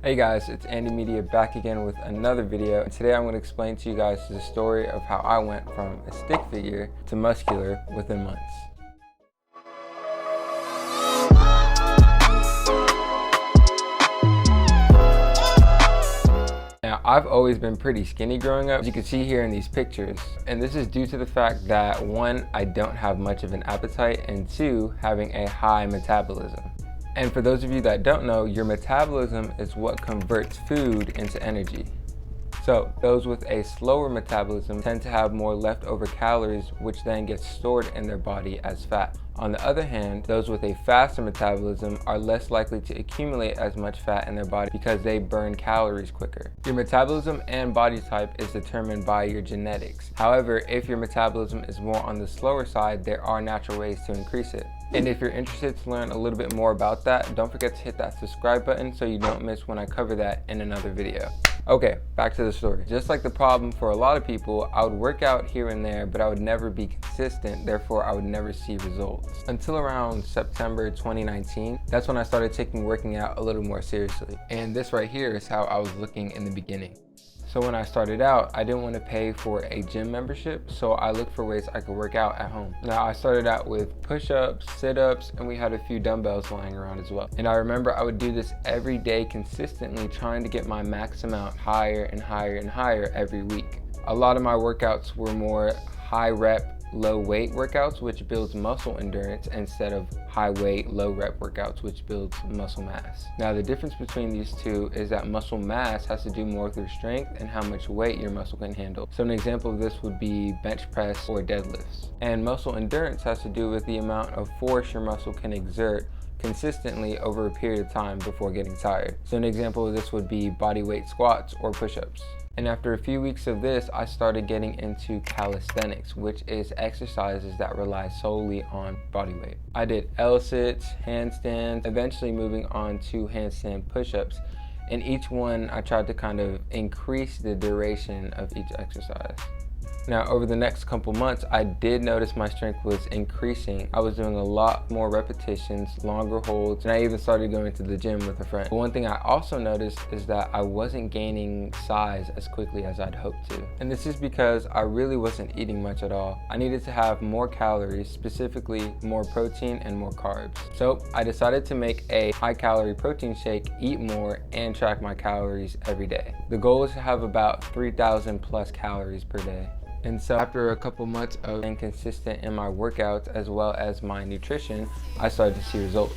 Hey guys, it's Andy Media back again with another video, and today I'm going to explain to you guys the story of how I went from a stick figure to muscular within months. Now, I've always been pretty skinny growing up, as you can see here in these pictures, and this is due to the fact that one, I don't have much of an appetite, and two, having a high metabolism. And for those of you that don't know, your metabolism is what converts food into energy. So those with a slower metabolism tend to have more leftover calories, which then gets stored in their body as fat. On the other hand, those with a faster metabolism are less likely to accumulate as much fat in their body because they burn calories quicker. Your metabolism and body type is determined by your genetics. However, if your metabolism is more on the slower side, there are natural ways to increase it. And if you're interested to learn a little bit more about that, don't forget to hit that subscribe button so you don't miss when I cover that in another video. Okay, back to the story. Just like the problem for a lot of people, I would work out here and there, but I would never be consistent, therefore I would never see results. Until around September 2019, that's when I started taking working out a little more seriously. And this right here is how I was looking in the beginning. So when I started out, I didn't want to pay for a gym membership, so I looked for ways I could work out at home. Now I started out with push-ups, sit-ups, and we had a few dumbbells lying around as well. And I remember I would do this every day consistently, trying to get my max amount higher and higher and higher every week. A lot of my workouts were more high rep, low weight workouts, which builds muscle endurance, instead of high weight, low rep workouts, which builds muscle mass. Now the difference between these two is that muscle mass has to do more with your strength and how much weight your muscle can handle. So an example of this would be bench press or deadlifts. And muscle endurance has to do with the amount of force your muscle can exert consistently over a period of time before getting tired. So an example of this would be body weight squats or push-ups. And after a few weeks of this, I started getting into calisthenics, which is exercises that rely solely on body weight. I did L-sits, handstands, eventually moving on to handstand push-ups. And each one, I tried to kind of increase the duration of each exercise. Now, over the next couple months, I did notice my strength was increasing. I was doing a lot more repetitions, longer holds, and I even started going to the gym with a friend. But one thing I also noticed is that I wasn't gaining size as quickly as I'd hoped to. And this is because I really wasn't eating much at all. I needed to have more calories, specifically more protein and more carbs. So I decided to make a high-calorie protein shake, eat more, and track my calories every day. The goal is to have about 3,000 plus calories per day. And so after a couple months of being consistent in my workouts as well as my nutrition, I started to see results.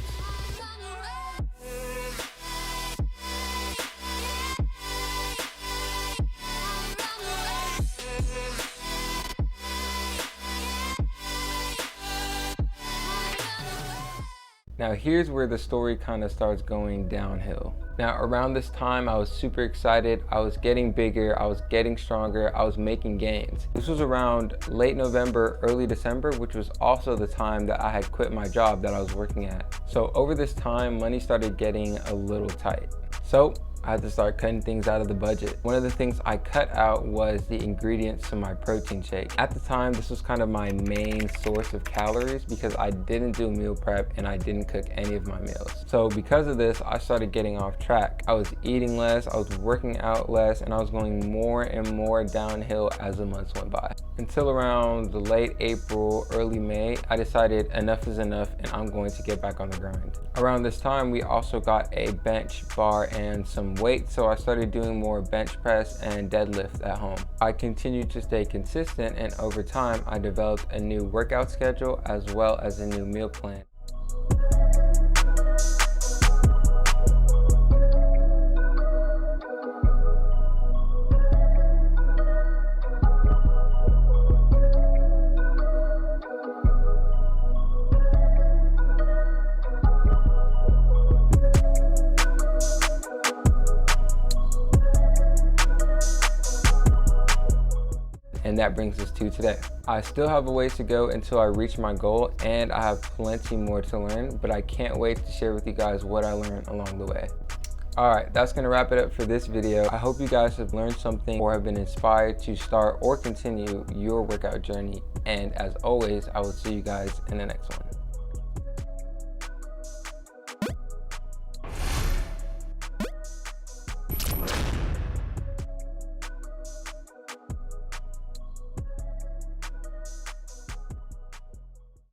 Now here's where the story kind of starts going downhill. Now around this time I was super excited, I was getting bigger, I was getting stronger, I was making gains. This was around late November, early December, which was also the time that I had quit my job that I was working at. So over this time, money started getting a little tight. So I had to start cutting things out of the budget. One of the things I cut out was the ingredients to my protein shake. At the time, this was kind of my main source of calories because I didn't do meal prep and I didn't cook any of my meals. So because of this, I started getting off track. I was eating less, I was working out less, and I was going more and more downhill as the months went by. Until around the late April, early May, I decided enough is enough and I'm going to get back on the grind. Around this time, we also got a bench, bar, and some weight, so I started doing more bench press and deadlift at home. I continued to stay consistent, and over time I developed a new workout schedule as well as a new meal plan. And that brings us to today. I still have a ways to go until I reach my goal, and I have plenty more to learn, but I can't wait to share with you guys what I learned along the way. Alright, that's going to wrap it up for this video. I hope you guys have learned something or have been inspired to start or continue your workout journey. And as always, I will see you guys in the next one.